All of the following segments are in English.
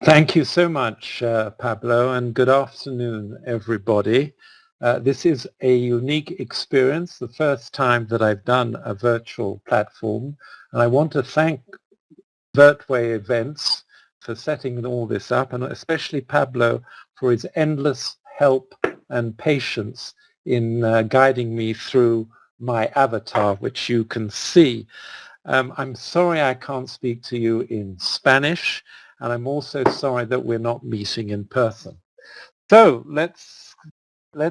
Thank you so much, Pablo, and good afternoon, everybody. This is a unique experience, the first time that I've done a virtual platform, and I want to thank Vertway Events for setting all this up, and especially Pablo for his endless help and patience in guiding me through my avatar, which you can see. I'm sorry I can't speak to you in Spanish, and I'm also sorry that we're not meeting in person. So let's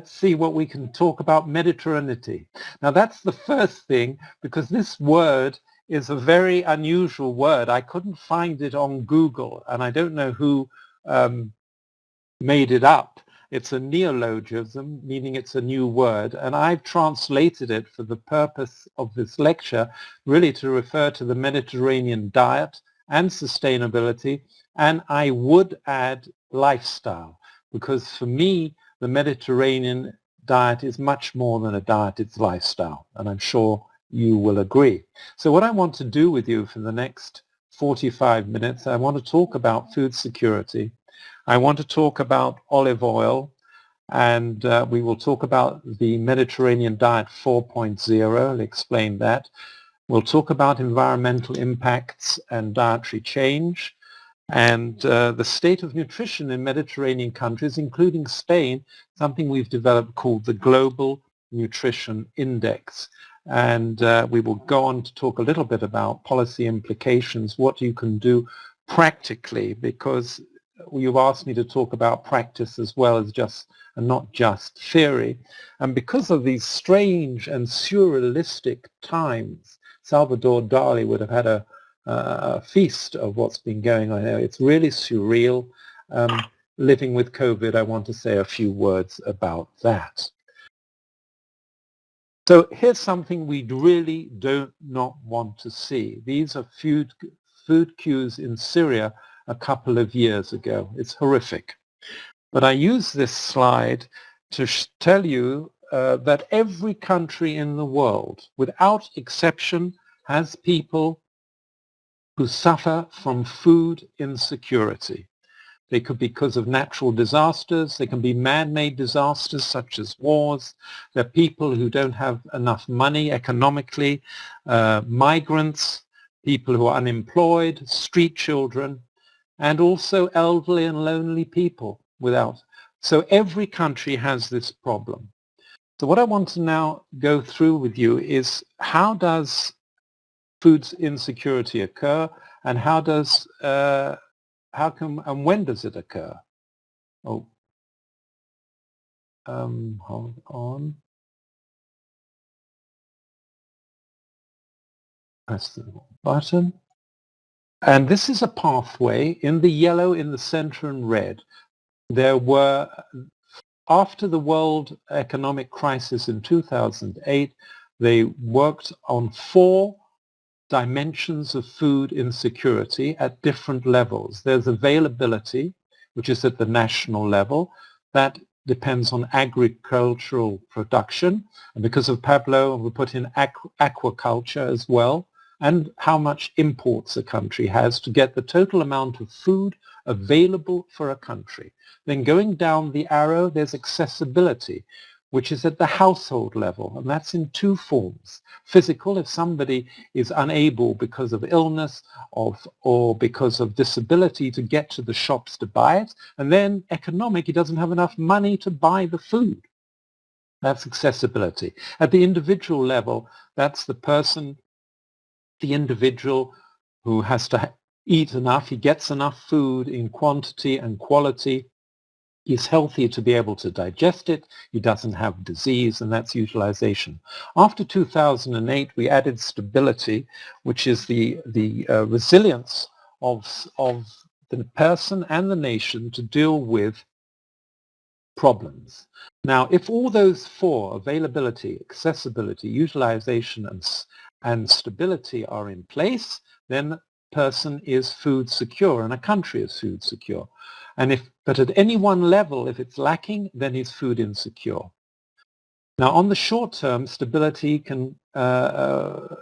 see what we can talk about Mediterraneity. Now that's the first thing, because this word is a very unusual word. I couldn't find it on Google, and I don't know who made it up. It's a neologism, meaning it's a new word, and I've translated it for the purpose of this lecture, really to refer to the Mediterranean diet and sustainability, and I would add lifestyle, because for me, the Mediterranean diet is much more than a diet, it's lifestyle, and I'm sure you will agree. So what I want to do with you for the next 45 minutes, I want to talk about food security. I want to talk about olive oil, and we will talk about the Mediterranean Diet 4.0. I'll explain that. We'll talk about environmental impacts and dietary change, and the state of nutrition in Mediterranean countries, including Spain, something we've developed called the Global Nutrition Index. And we will go on to talk a little bit about policy implications, what you can do practically, because you've asked me to talk about practice as well as just, and not just theory. And because of these strange and surrealistic times, Salvador Dali would have had a feast of what's been going on here. It's really surreal. Living with COVID, I want to say a few words about that. So here's something we really do not want to see. These are food queues in Syria a couple of years ago. It's horrific. But I use this slide to tell you that every country in the world, without exception, has people who suffer from food insecurity. They could be because of natural disasters. They can be man-made disasters such as wars. There are people who don't have enough money economically, migrants, people who are unemployed, street children, and also elderly and lonely people without. So every country has this problem. So what I want to now go through with you is how does food insecurity occur, and how come and when does it occur? Oh, hold on. Press the button. And this is a pathway in the yellow, in the center, and red. There were, after the world economic crisis in 2008, they worked on 4 dimensions of food insecurity at different levels. There's availability, which is at the national level. That depends on agricultural production. And because of Pablo, we put in aquaculture as well, and how much imports a country has to get the total amount of food available for a country. Then going down the arrow, there's accessibility, which is at the household level, and that's in 2 forms. Physical, if somebody is unable because of illness or because of disability to get to the shops to buy it, and then economic, he doesn't have enough money to buy the food. That's accessibility. At the individual level, that's the person, the individual who has to eat enough, he gets enough food in quantity and quality, he's healthy to be able to digest it, he doesn't have disease, and that's utilization. After 2008, we added stability, which is the resilience of the person and the nation to deal with problems. Now, if all those 4, availability, accessibility, utilization, and stability are in place, then a person is food secure and a country is food secure. But at any one level, if it's lacking, then it's food insecure. Now, on the short term, stability can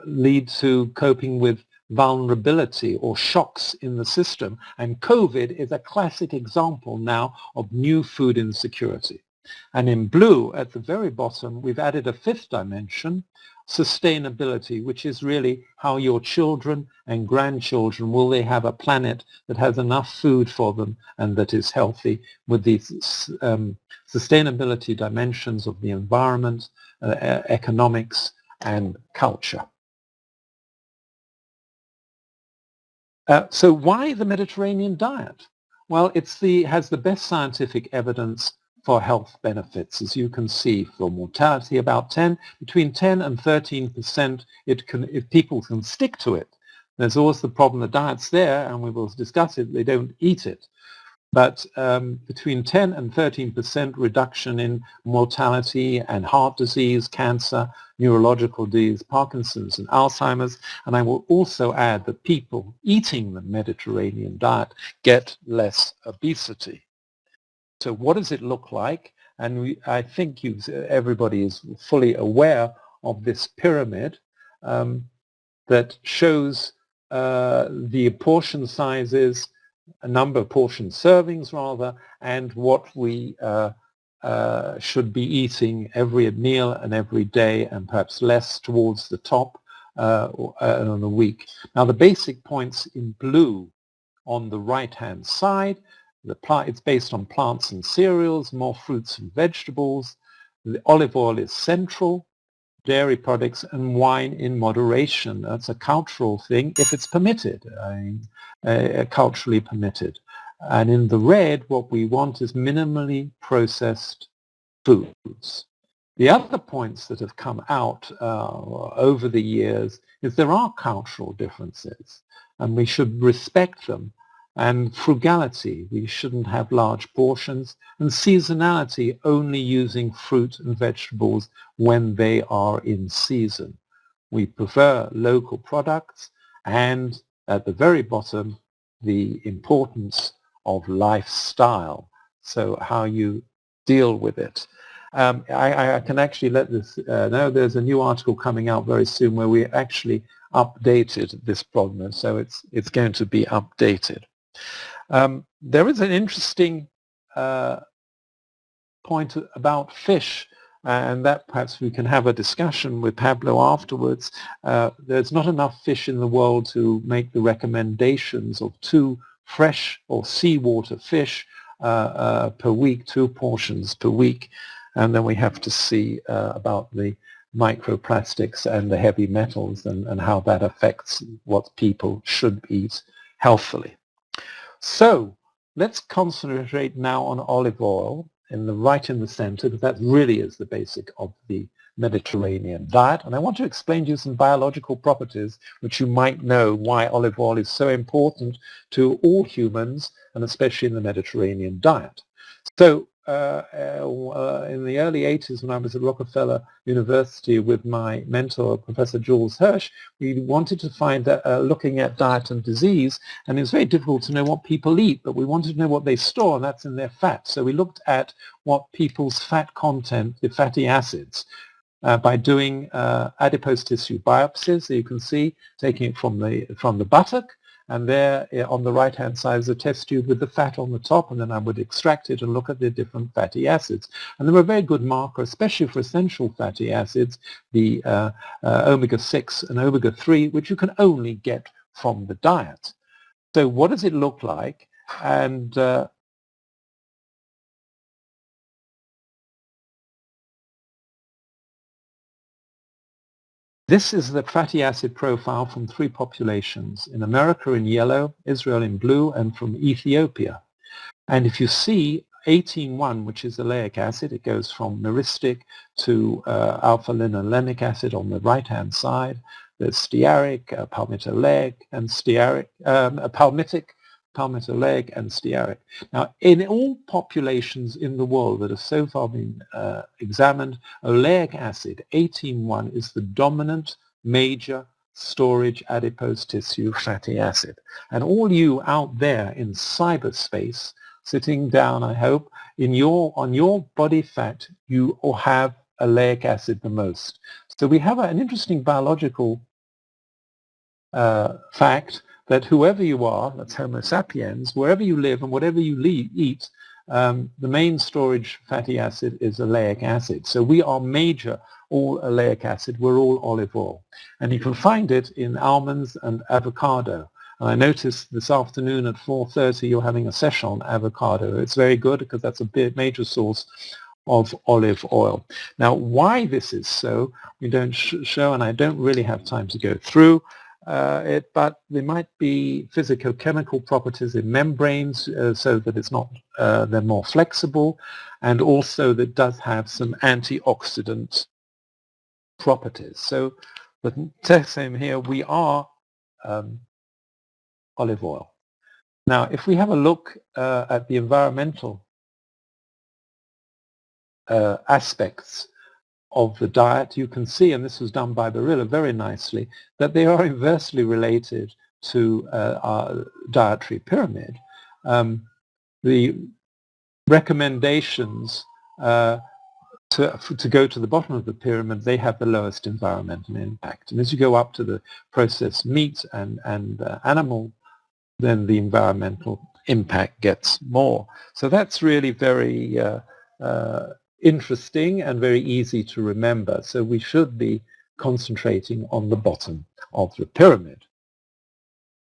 lead to coping with vulnerability or shocks in the system. And COVID is a classic example now of new food insecurity. And in blue, at the very bottom, we've added a fifth dimension, sustainability, which is really how your children and grandchildren, will they have a planet that has enough food for them and that is healthy, with these sustainability dimensions of the environment, economics, and culture. So why the Mediterranean diet? Well, has the best scientific evidence for health benefits. As you can see, for mortality, between 10 and 13%, if people can stick to it. There's always the problem, the diet's there, and we will discuss it, they don't eat it. But between 10 and 13% reduction in mortality and heart disease, cancer, neurological disease, Parkinson's and Alzheimer's. And I will also add that people eating the Mediterranean diet get less obesity. So what does it look like? And I think everybody is fully aware of this pyramid that shows the portion sizes, a number of portion servings rather, and what we should be eating every meal and every day, and perhaps less towards the top on the week. Now the basic points in blue on the right-hand side, it's based on plants and cereals, more fruits and vegetables. The olive oil is central, dairy products, and wine in moderation. That's a cultural thing if it's permitted, culturally permitted. And in the red, what we want is minimally processed foods. The other points that have come out over the years is there are cultural differences, and we should respect them. And frugality, we shouldn't have large portions, and seasonality, only using fruit and vegetables when they are in season. We prefer local products, and at the very bottom, the importance of lifestyle, so how you deal with it. I can actually let this know there's a new article coming out very soon where we actually updated this problem, so it's going to be updated. There is an interesting point about fish, and that perhaps we can have a discussion with Pablo afterwards. There's not enough fish in the world to make the recommendations of 2 fresh or seawater fish per week, 2 portions per week, and then we have to see about the microplastics and the heavy metals and how that affects what people should eat healthily. So let's concentrate now on olive oil right in the center, because that really is the basic of the Mediterranean diet. And I want to explain to you some biological properties which you might know why olive oil is so important to all humans, and especially in the Mediterranean diet. So in the early 80s, when I was at Rockefeller University with my mentor, Professor Jules Hirsch, we wanted to find looking at diet and disease, and it was very difficult to know what people eat, but we wanted to know what they store, and that's in their fat. So we looked at what people's fat content, the fatty acids, by doing adipose tissue biopsies. So you can see, taking it from the buttock, and there on the right-hand side is a test tube with the fat on the top, and then I would extract it and look at the different fatty acids. And they were a very good marker, especially for essential fatty acids, the omega-6 and omega-3, which you can only get from the diet. So what does it look like? And this is the fatty acid profile from 3 populations, in America in yellow, Israel in blue, and from Ethiopia. And if you see 18-1, which is oleic acid, it goes from myristic to alpha-linolenic acid on the right-hand side. There's stearic, palmitoleic, and stearic, palmitoleic and stearic. Now, in all populations in the world that have so far been examined, oleic acid, 18-1, is the dominant major storage adipose tissue fatty acid. And all you out there in cyberspace, sitting down, I hope, on your body fat, you will have oleic acid the most. So we have an interesting biological fact that whoever you are, that's Homo sapiens, wherever you live and whatever you eat, the main storage fatty acid is oleic acid. So we are major all oleic acid. We're all olive oil. And you can find it in almonds and avocado. And I noticed this afternoon at 4:30 you're having a session on avocado. It's very good because that's a major source of olive oil. Now, why this is so, we don't show, and I don't really have time to go through it, but there might be physicochemical properties in membranes so that it's not, they're more flexible, and also that does have some antioxidant properties. So the text same here, we are olive oil. Now, if we have a look at the environmental aspects of the diet, you can see, and this was done by Barilla very nicely, that they are inversely related to our dietary pyramid. The recommendations to go to the bottom of the pyramid, they have the lowest environmental impact. And as you go up to the processed meat and animal, then the environmental impact gets more. So that's really very interesting and very easy to remember. So we should be concentrating on the bottom of the pyramid.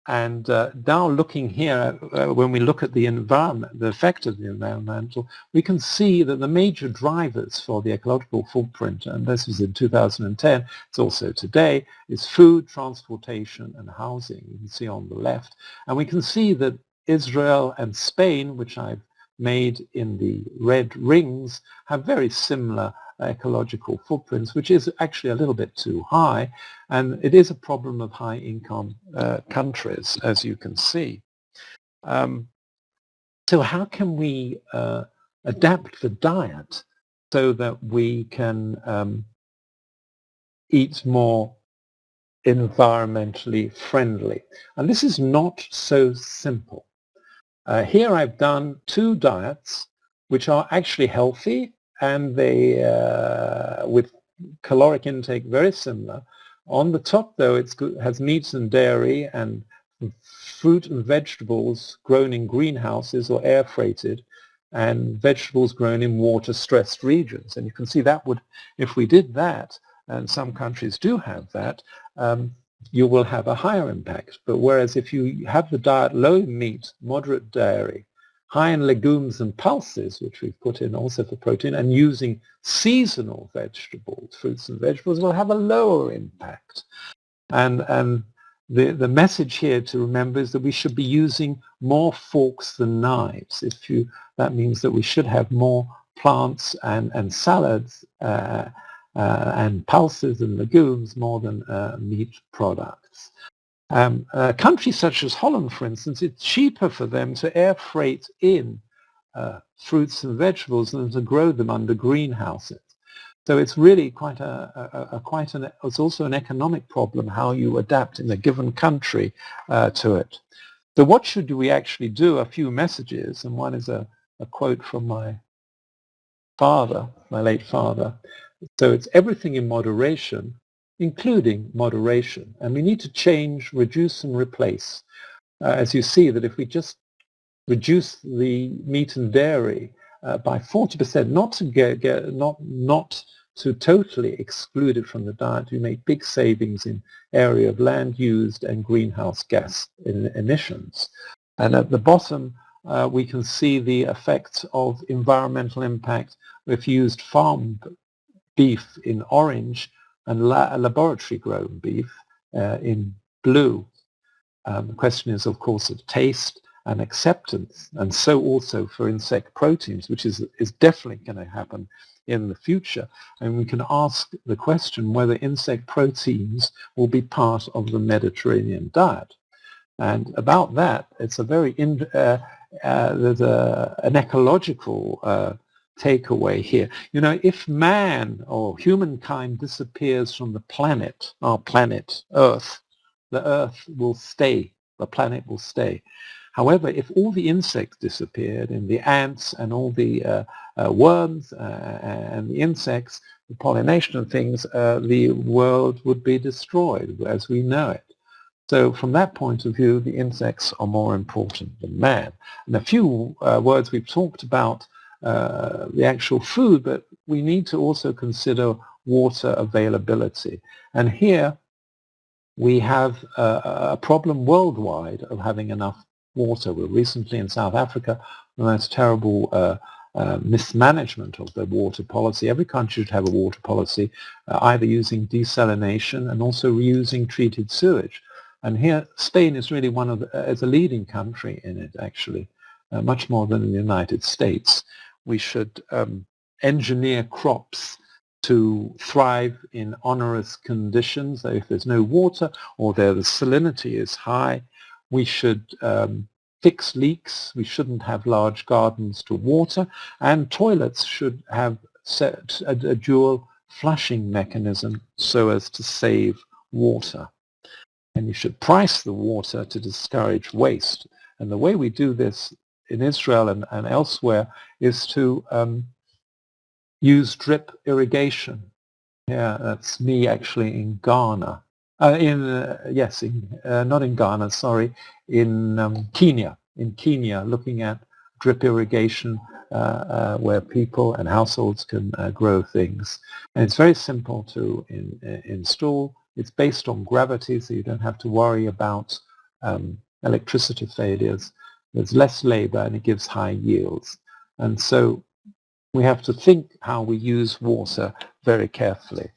And now looking here, when we look at the environment, the effect of the environmental, we can see that the major drivers for the ecological footprint, and this was in 2010, it's also today, is food, transportation, and housing. You can see on the left. And we can see that Israel and Spain, which I've made in the red rings, have very similar ecological footprints, which is actually a little bit too high, and it is a problem of high-income countries, as you can see. So how can we adapt the diet so that we can eat more environmentally friendly? And this is not so simple. Here I've done two diets which are actually healthy, and they, with caloric intake very similar. On the top, though, it has meats and dairy and fruit and vegetables grown in greenhouses or air freighted, and vegetables grown in water-stressed regions. And you can see that would, if we did that, and some countries do have that, you will have a higher impact. But whereas if you have the diet low in meat, moderate dairy, high in legumes and pulses, which we've put in also for protein, and using seasonal vegetables, fruits and vegetables, will have a lower impact. And the message here to remember is that we should be using more forks than knives. That means that we should have more plants and salads and pulses and legumes more than meat products. Countries such as Holland, for instance, it's cheaper for them to air freight in fruits and vegetables than to grow them under greenhouses. So it's really it's also an economic problem how you adapt in a given country to it. So what should we actually do? A few messages, and one is a quote from my father, my late father. So it's everything in moderation, including moderation. And we need to change, reduce, and replace. As you see, that if we just reduce the meat and dairy by 40%, not to totally exclude it from the diet, we make big savings in area of land used and greenhouse gas emissions. And at the bottom, we can see the effects of environmental impact. We've used farm beef in orange and laboratory-grown beef in blue. The question is, of course, of taste and acceptance, and so also for insect proteins, which is definitely going to happen in the future. And we can ask the question whether insect proteins will be part of the Mediterranean diet. And about that, it's a very there's an ecological takeaway here. You know, if man or humankind disappears from the planet, our planet, Earth, the Earth will stay, the planet will stay. However, if all the insects disappeared, and the ants and all the worms and the insects, the pollination of things, the world would be destroyed as we know it. So from that point of view, the insects are more important than man. And a few words we've talked about the actual food, but we need to also consider water availability. And here we have a problem worldwide of having enough water. We're recently in South Africa, and that's terrible mismanagement of the water policy. Every country should have a water policy, either using desalination and also reusing treated sewage. And here, Spain is really one of is a leading country in it, actually, much more than in the United States. We should engineer crops to thrive in onerous conditions. So if there's no water or the salinity is high, we should fix leaks. We shouldn't have large gardens to water, and toilets should have set a dual flushing mechanism so as to save water. And you should price the water to discourage waste. And the way we do this in Israel and elsewhere is to use drip irrigation. Yeah, that's me actually in Ghana. Not in Ghana, sorry, in Kenya. In Kenya, looking at drip irrigation where people and households can grow things. And it's very simple to install. It's based on gravity, so you don't have to worry about electricity failures. There's less labor and it gives high yields. And so we have to think how we use water very carefully.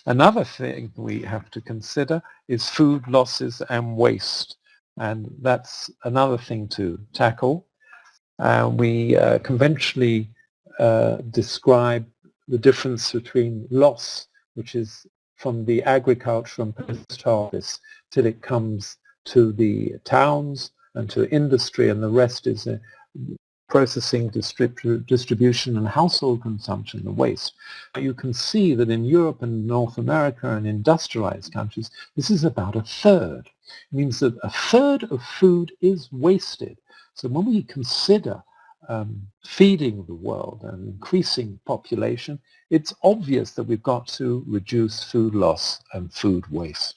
Another thing we have to consider is food losses and waste. And that's another thing to tackle. We conventionally describe the difference between loss, which is from the agriculture and post-harvest till it comes to the towns and to industry, and the rest is processing, distribution, and household consumption, the waste. You can see that in Europe and North America and industrialized countries, this is about a third. It means that a third of food is wasted. So when we consider feeding the world and increasing population, it's obvious that we've got to reduce food loss and food waste.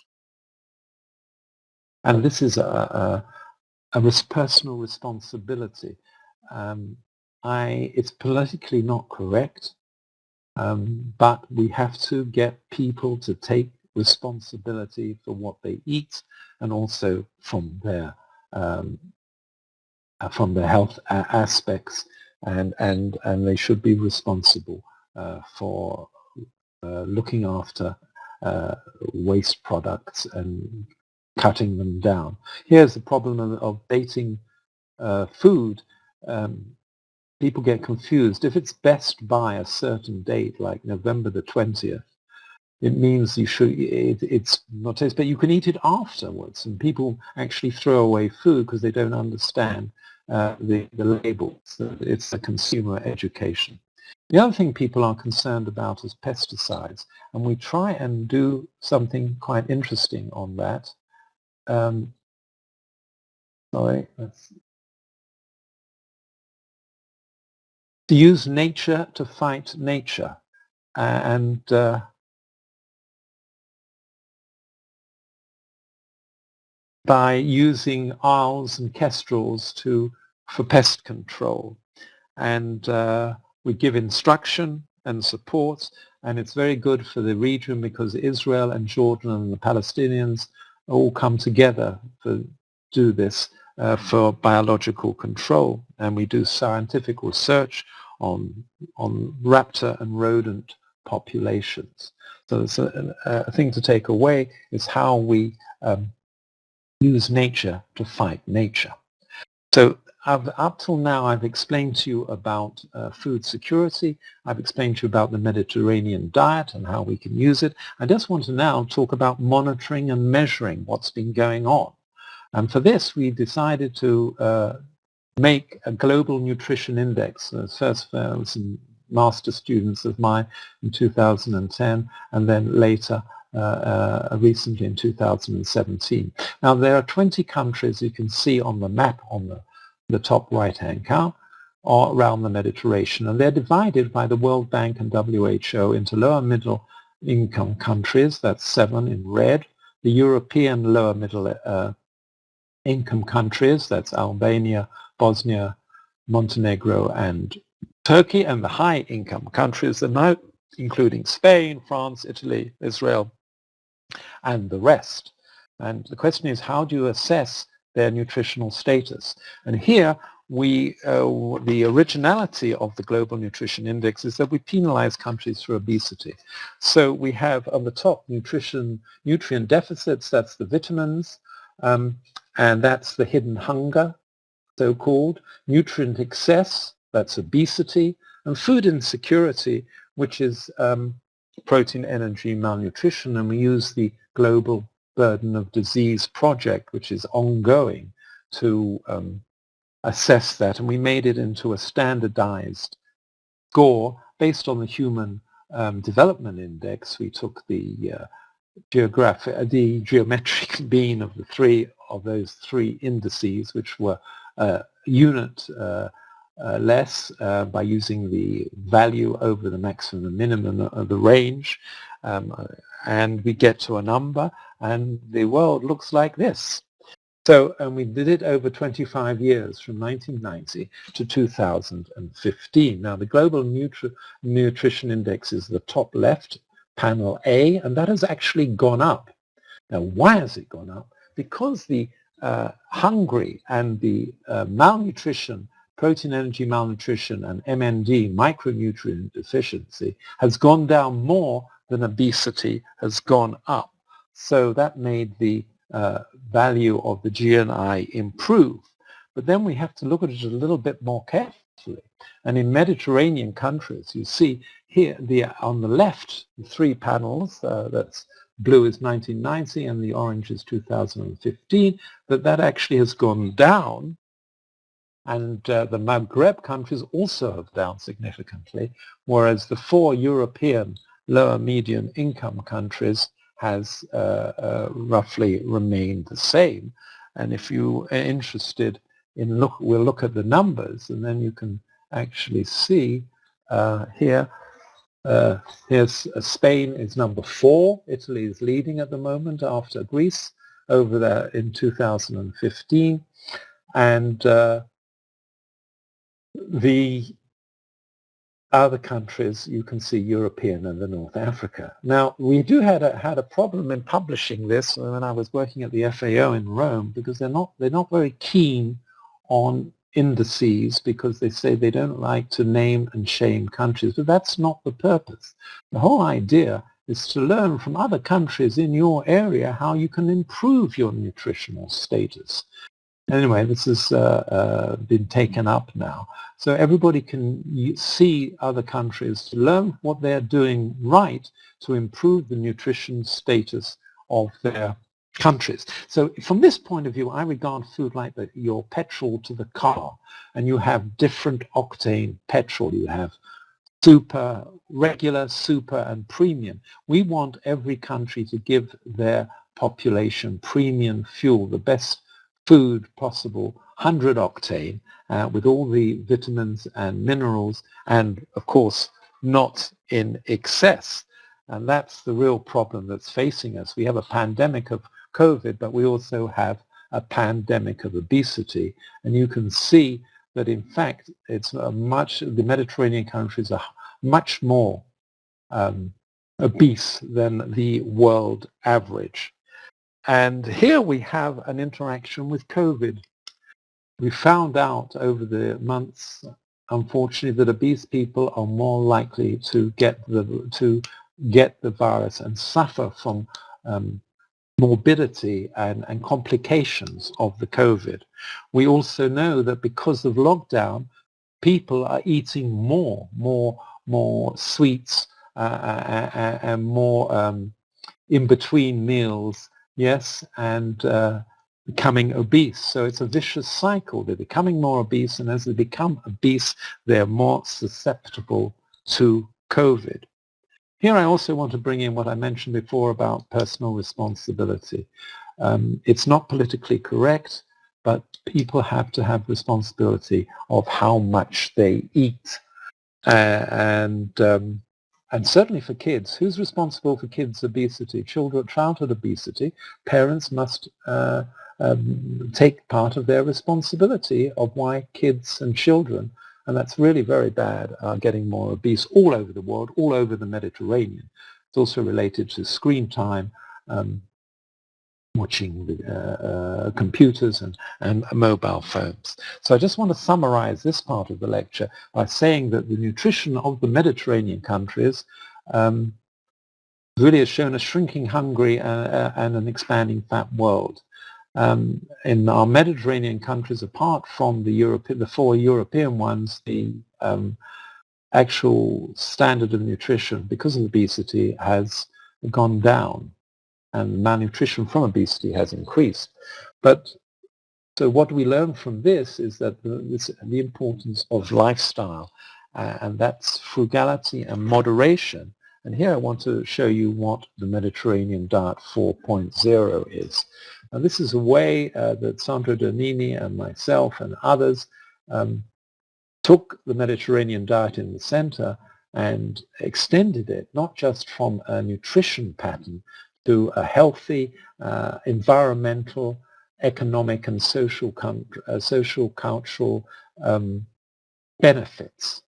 And this is a personal responsibility. It's politically not correct, but we have to get people to take responsibility for what they eat and also from their health aspects, and they should be responsible for looking after waste products and cutting them down. Here's the problem of dating food. People get confused. If it's best by a certain date, like November the 20th, it means you should. It's not taste, but you can eat it afterwards. And people actually throw away food because they don't understand the labels. It's a consumer education. The other thing people are concerned about is pesticides, and we try and do something quite interesting on that. To use nature to fight nature, and by using owls and kestrels for pest control. And we give instruction and support, and it's very good for the region because Israel and Jordan and the Palestinians all come together to do this for biological control. And we do scientific research on raptor and rodent populations. So it's a thing to take away is how we use nature to fight nature. So up till now, I've explained to you about food security. I've explained to you about the Mediterranean diet and how we can use it. I just want to now talk about monitoring and measuring what's been going on. And for this, we decided to make a global nutrition index. First, with some master students of mine in 2010, and then later, recently in 2017. Now, there are 20 countries you can see on the map on the top right-hand corner around the Mediterranean, and they're divided by the World Bank and WHO into lower middle income countries, that's 7 in red, the European lower middle income countries, that's Albania, Bosnia, Montenegro, and Turkey, and the high income countries, are now including Spain, France, Italy, Israel, and the rest. And the question is, how do you assess their nutritional status? And here, the originality of the Global Nutrition Index is that we penalize countries for obesity. So we have on the top nutrient deficits, that's the vitamins, and that's the hidden hunger, so-called, nutrient excess, that's obesity, and food insecurity, which is protein, energy, malnutrition, and we use the Global Burden of Disease project, which is ongoing, to assess that, and we made it into a standardized score based on the Human Development Index. We took the geometric mean of those three indices, which were unit less by using the value over the maximum and minimum of the range, and we get to a number, and the world looks like this. So, and we did it over 25 years, from 1990 to 2015. Now, the Global Nutrition Index is the top left, panel A, and that has actually gone up. Now, why has it gone up? Because the hungry and the malnutrition, protein, energy, malnutrition, and MND, micronutrient deficiency, has gone down more than obesity has gone up. So that made the value of the GNI improve. But then we have to look at it a little bit more carefully. And in Mediterranean countries, you see here on the left, the three panels, that's blue is 1990 and the orange is 2015, that actually has gone down. And the Maghreb countries also have down significantly, whereas the four European lower median income countries has roughly remained the same. And if you are interested in we'll look at the numbers, and then you can actually see here, here's Spain is number 4, Italy is leading at the moment after Greece over there in 2015, and the other countries, you can see European and the North Africa. Now, we had a problem in publishing this when I was working at the FAO in Rome, because they're not very keen on indices, because they say they don't like to name and shame countries, but that's not the purpose. The whole idea is to learn from other countries in your area how you can improve your nutritional status. Anyway, this has been taken up now. So everybody can see other countries, to learn what they're doing right to improve the nutrition status of their countries. So from this point of view, I regard food like your petrol to the car, and you have different octane petrol. You have super, regular, super, and premium. We want every country to give their population premium fuel, the best food possible, 100 octane, with all the vitamins and minerals, and of course not in excess. And that's the real problem that's facing us. We have a pandemic of COVID, but we also have a pandemic of obesity. And you can see that in fact the Mediterranean countries are much more obese than the world average. And here we have an interaction with COVID. We found out over the months, unfortunately, that obese people are more likely to get the virus and suffer from morbidity and complications of the COVID. We also know that because of lockdown, people are eating more sweets and more in between meals. Yes, and becoming obese. So it's a vicious cycle. They're becoming more obese, and as they become obese, they're more susceptible to COVID. Here I also want to bring in what I mentioned before about personal responsibility. It's not politically correct, but people have to have responsibility of how much they eat. And and certainly for kids, who's responsible for kids' obesity? Childhood obesity. Parents must take part of their responsibility of why kids and children, and that's really very bad, are getting more obese all over the world, all over the Mediterranean. It's also related to screen time, watching computers and mobile phones. So I just want to summarize this part of the lecture by saying that the nutrition of the Mediterranean countries really has shown a shrinking hungry and an expanding fat world. In our Mediterranean countries, apart from the four European ones, the actual standard of nutrition because of obesity has gone down, and malnutrition from obesity has increased. But so what we learn from this is that the importance of lifestyle, and that's frugality and moderation. And here I want to show you what the Mediterranean Diet 4.0 is. Now this is a way that Sandro Donini and myself and others took the Mediterranean diet in the center and extended it, not just from a nutrition pattern, to a healthy environmental, economic and social cultural benefits.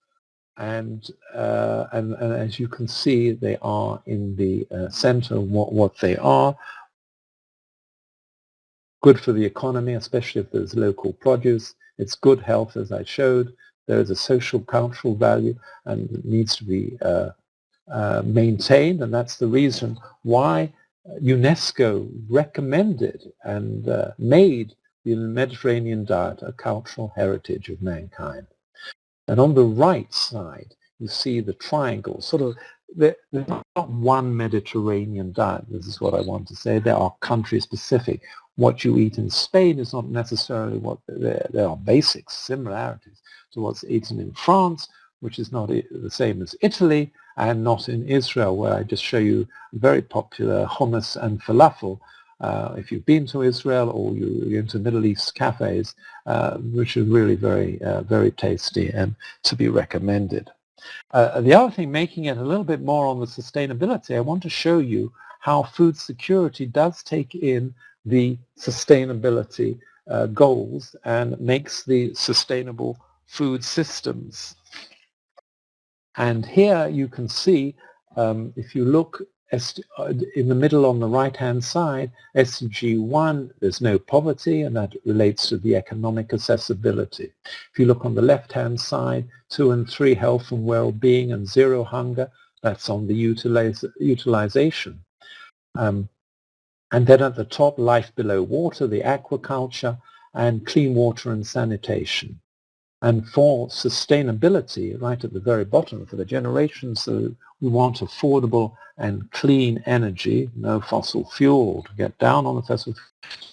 And as you can see, they are in the center what they are. Good for the economy, especially if there's local produce. It's good health, as I showed. There is a social cultural value and it needs to be maintained, and that's the reason why UNESCO recommended and made the Mediterranean diet a cultural heritage of mankind. And on the right side, you see the triangle. Sort of, there's not one Mediterranean diet. This is what I want to say. There are country-specific. What you eat in Spain is not necessarily what there are basic similarities to what's eaten in France, which is not the same as Italy, and not in Israel, where I just show you very popular hummus and falafel. If you've been to Israel or you're into Middle East cafes, which are really very tasty and to be recommended. The other thing, making it a little bit more on the sustainability, I want to show you how food security does take in the sustainability goals and makes the sustainable food systems. And here you can see, if you look in the middle on the right-hand side, SDG 1, there's no poverty, and that relates to the economic accessibility. If you look on the left-hand side, 2 and 3, health and well-being, and 0 hunger, that's on the utilization. And then at the top, life below water, the aquaculture, and clean water and sanitation. And for sustainability, right at the very bottom, for the generations that we want affordable and clean energy, no fossil fuel, to get down on the fossil fuel,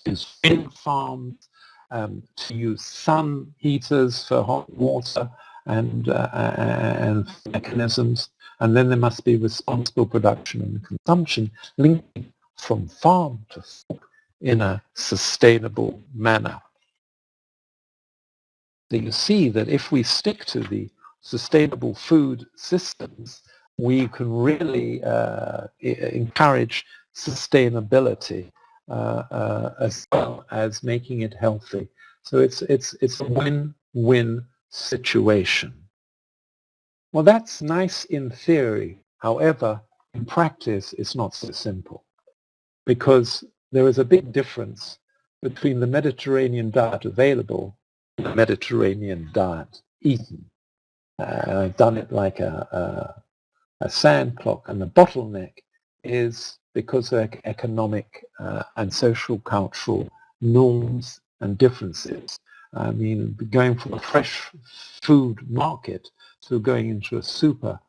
to use wind farms, to use sun heaters for hot water and mechanisms. And then there must be responsible production and consumption linking from farm to fork in a sustainable manner. So you see that if we stick to the sustainable food systems, we can really encourage sustainability as well as making it healthy. So it's a win-win situation. Well, that's nice in theory. However, in practice, it's not so simple, because there is a big difference between the Mediterranean diet available and the Mediterranean diet eaten. I've done it like a sand clock, and the bottleneck is because of economic and social cultural norms and differences. I mean, going from a fresh food market to going into a supermarket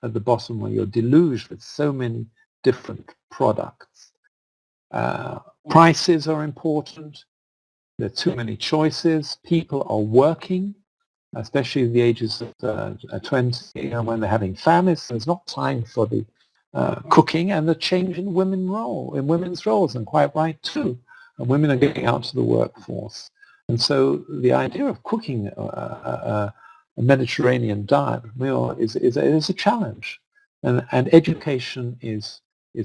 at the bottom, where you're deluged with so many different products. Prices are important. There are too many choices. People are working, especially at the ages of 20, when they're having families. There's not time for the cooking, and the change in women's roles, and quite right too. And women are getting out to the workforce. And so the idea of cooking Mediterranean diet meal is a challenge, and education is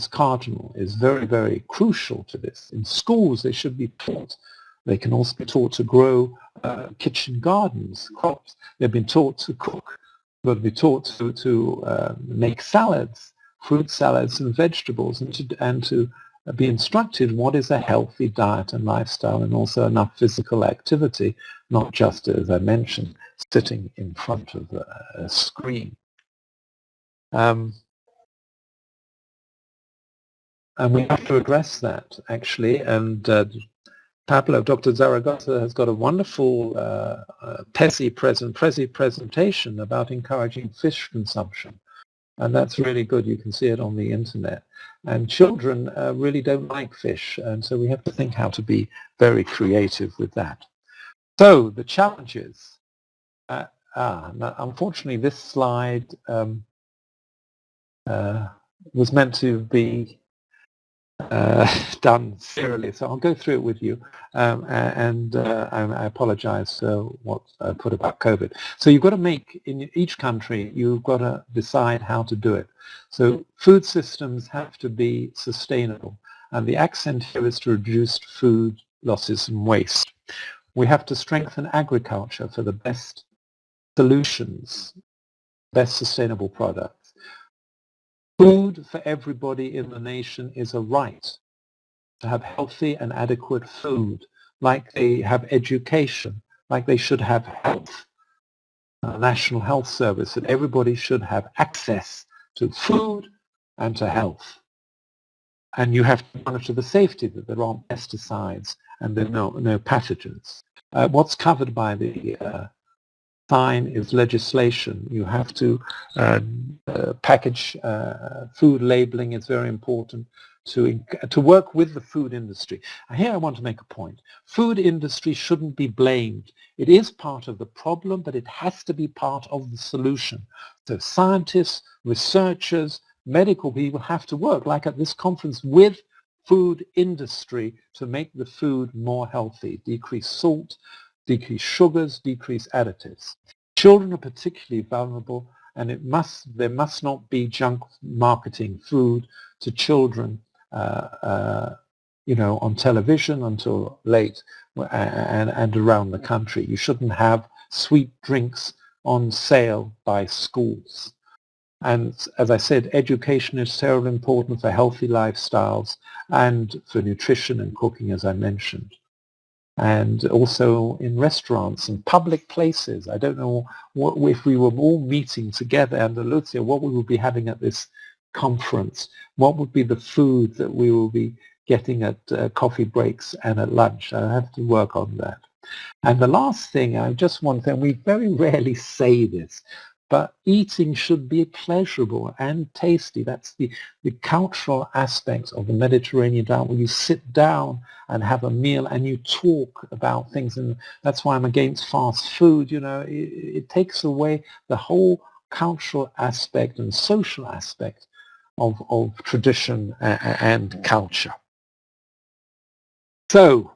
cardinal, is very, very crucial to this. In schools, they should be taught. They can also be taught to grow kitchen gardens, crops. They've been taught to cook. They've been taught to make salads, fruit salads and vegetables, and to be instructed what is a healthy diet and lifestyle, and also enough physical activity, not just, as I mentioned, sitting in front of a screen. And we have to address that, actually, and Dr. Zaragoza has got a wonderful Prezi presentation about encouraging fish consumption. And that's really good. You can see it on the internet. And children really don't like fish, and so we have to think how to be very creative with that. So the challenges. Now, unfortunately, this slide was meant to be done serially, so I'll go through it with you, and I apologize for what I put about COVID. So you've got to make, in each country, you've got to decide how to do it. So food systems have to be sustainable, and the accent here is to reduce food losses and waste. We have to strengthen agriculture for the best solutions, best sustainable products. Food for everybody in the nation is a right to have healthy and adequate food, like they have education, like they should have health, National Health Service, that everybody should have access to food and to health. And you have to monitor the safety, that there aren't pesticides and there are no pathogens. What's covered by the sign is legislation. You have to package food labeling. It's very important to work with the food industry. Here I want to make a point. Food industry shouldn't be blamed. It is part of the problem, but it has to be part of the solution. So scientists, researchers, medical people have to work, like at this conference, with food industry to make the food more healthy, decrease salt, decrease sugars, decrease additives. Children are particularly vulnerable, and there must not be junk marketing food to children, on television until late and around the country. You shouldn't have sweet drinks on sale by schools. And as I said, education is terribly important for healthy lifestyles and for nutrition and cooking, as I mentioned. And also in restaurants and public places. I don't know if we were all meeting together, Andalusia, what we would be having at this conference. What would be the food that we will be getting at coffee breaks and at lunch? I have to work on that. And the last thing, I just want to, and we very rarely say this, but eating should be pleasurable and tasty. That's the cultural aspect of the Mediterranean diet, where you sit down and have a meal and you talk about things. And that's why I'm against fast food. It takes away the whole cultural aspect and social aspect of tradition and culture. So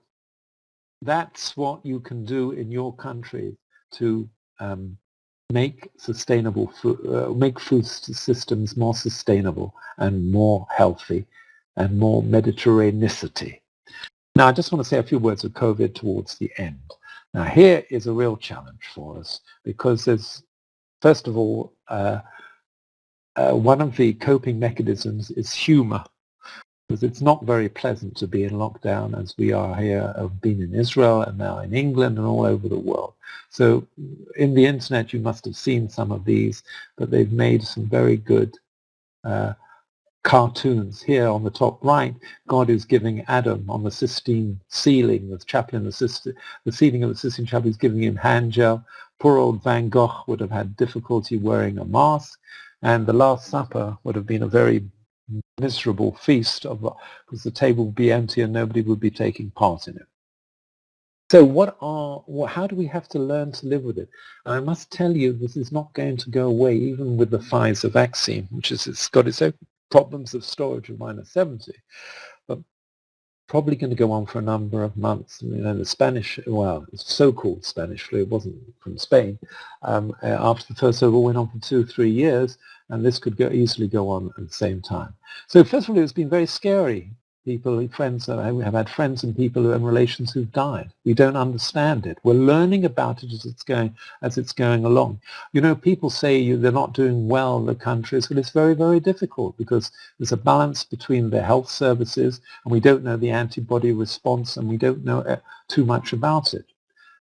that's what you can do in your country to make sustainable food, make food systems more sustainable and more healthy and more Mediterraneicity. Now, I just want to say a few words of COVID towards the end. Now, here is a real challenge for us, because there's, first of all, one of the coping mechanisms is humor, because it's not very pleasant to be in lockdown, as we are here, have been in Israel and now in England and all over the world. So in the internet you must have seen some of these, but they've made some very good cartoons. Here on the top right, God is giving Adam on the Sistine ceiling, the chapel in the ceiling of the Sistine Chapel is giving him hand gel. Poor old Van Gogh would have had difficulty wearing a mask, and the Last Supper would have been a very miserable feast, because the table would be empty and nobody would be taking part in it. So how do we have to learn to live with it? And I must tell you, this is not going to go away, even with the Pfizer vaccine, which it's got its own problems of storage of -70. But probably going to go on for a number of months. You know, the Spanish, well, so-called Spanish flu, it wasn't from Spain. After the First World War went on for 2 or 3 years, and this could easily go on at the same time. So first of all, it's been very scary. Friends, we have had friends and people and relations who've died. We don't understand it. We're learning about it as it's going along. You know, people say they're not doing well, the countries, but it's very, very difficult because there's a balance between the health services, and we don't know the antibody response, and we don't know too much about it.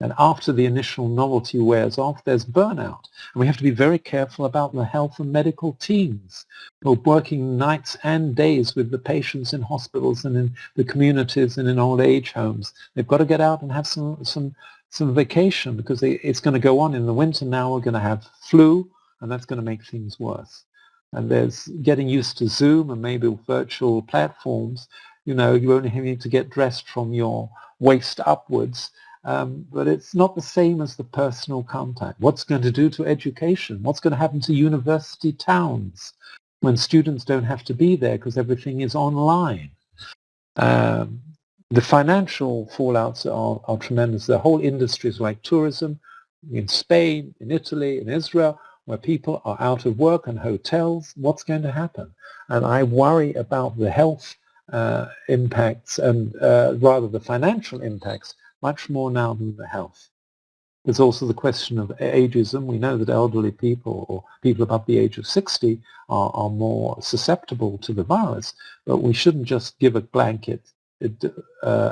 And after the initial novelty wears off, there's burnout. And we have to be very careful about the health and medical teams who are working nights and days with the patients in hospitals and in the communities and in old age homes. They've got to get out and have some vacation, because it's going to go on in the winter now. We're going to have flu, and that's going to make things worse. And there's getting used to Zoom and maybe virtual platforms. You know, you only need to get dressed from your waist upwards. But it's not the same as the personal contact. What's going to do to education? What's going to happen to university towns when students don't have to be there because everything is online? The financial fallouts are tremendous. The whole industries like tourism in Spain, in Italy, in Israel, where people are out of work, and hotels, what's going to happen? And I worry about the health impacts and rather the financial impacts much more now than the health. There's also the question of ageism. We know that elderly people or people above the age of 60 are more susceptible to the virus, but we shouldn't just give a blanket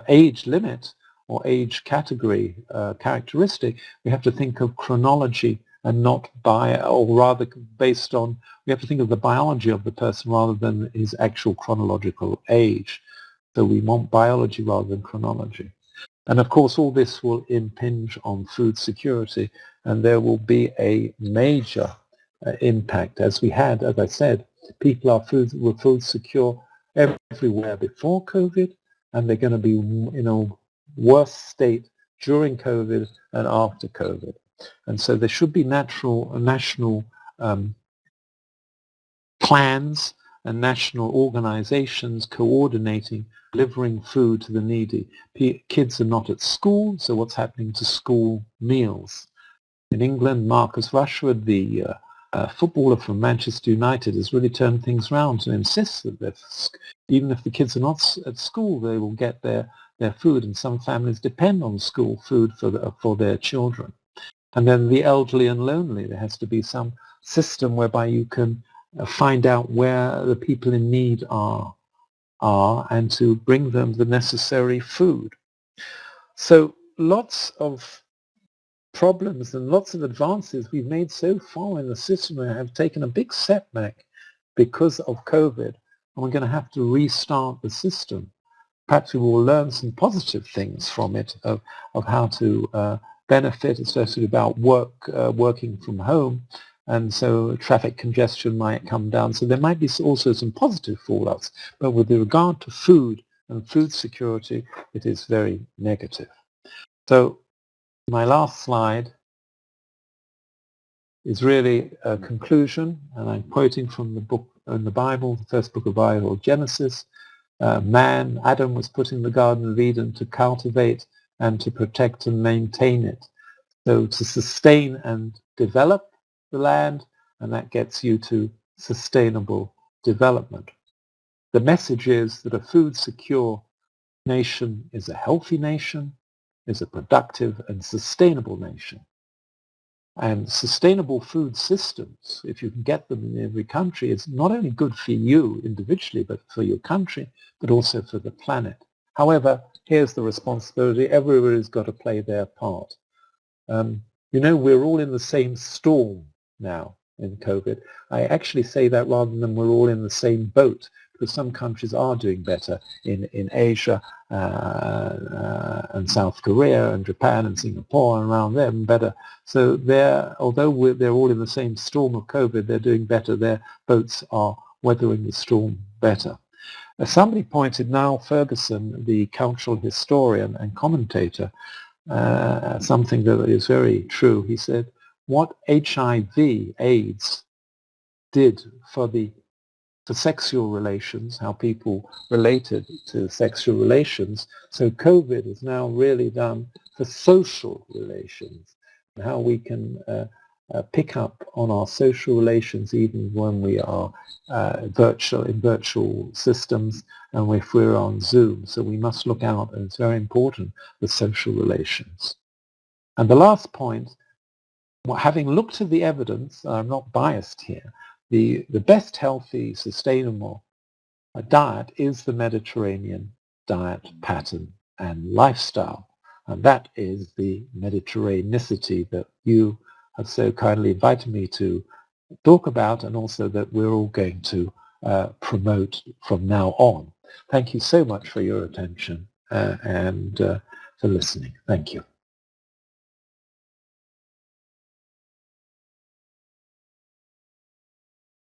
age limit or age category characteristic. We have to think of chronology and not based on, we have to think of the biology of the person rather than his actual chronological age. So we want biology rather than chronology. And of course, all this will impinge on food security, and there will be a major impact. As I said, people were food secure everywhere before COVID, and they're going to be in a worse state during COVID and after COVID. And so there should be national plans and national organizations coordinating delivering food to the needy. Kids are not at school, so what's happening to school meals? In England, Marcus Rashford, the footballer from Manchester United, has really turned things around to insist that even if the kids are not at school, they will get their food, and some families depend on school food for their children. And then the elderly and lonely, there has to be some system whereby you can find out where the people in need are and to bring them the necessary food. So lots of problems and lots of advances we've made so far in the system have taken a big setback because of COVID, and we're going to have to restart the system. Perhaps we will learn some positive things from it of how to benefit, especially about working from home, and so traffic congestion might come down. So there might be also some positive fallouts, but with regard to food and food security, it is very negative. So my last slide is really a conclusion, and I'm quoting from the book in the Bible, the first book of the Bible, Genesis. Adam was put in the Garden of Eden to cultivate and to protect and maintain it. So to sustain and develop the land, and that gets you to sustainable development. The message is that a food secure nation is a healthy nation, is a productive and sustainable nation. And sustainable food systems, if you can get them in every country, is not only good for you individually, but for your country, but also for the planet. However, here's the responsibility. Everybody's got to play their part. You know, we're all in the same storm now in COVID. I actually say that rather than we're all in the same boat, because some countries are doing better in Asia and South Korea and Japan and Singapore and around them better. So although they're all in the same storm of COVID, they're doing better. Their boats are weathering the storm better. Somebody pointed, Niall Ferguson, the cultural historian and commentator, something that is very true. He said, what HIV, AIDS, did for the for sexual relations, how people related to sexual relations. So COVID is now really done for social relations, and how we can pick up on our social relations even when we are in virtual systems and if we're on Zoom. So we must look out, and it's very important, the social relations. And the last point, having looked at the evidence, I'm not biased here, the best healthy, sustainable diet is the Mediterranean diet pattern and lifestyle. And that is the Mediterraneicity that you have so kindly invited me to talk about, and also that we're all going to promote from now on. Thank you so much for your attention and for listening. Thank you.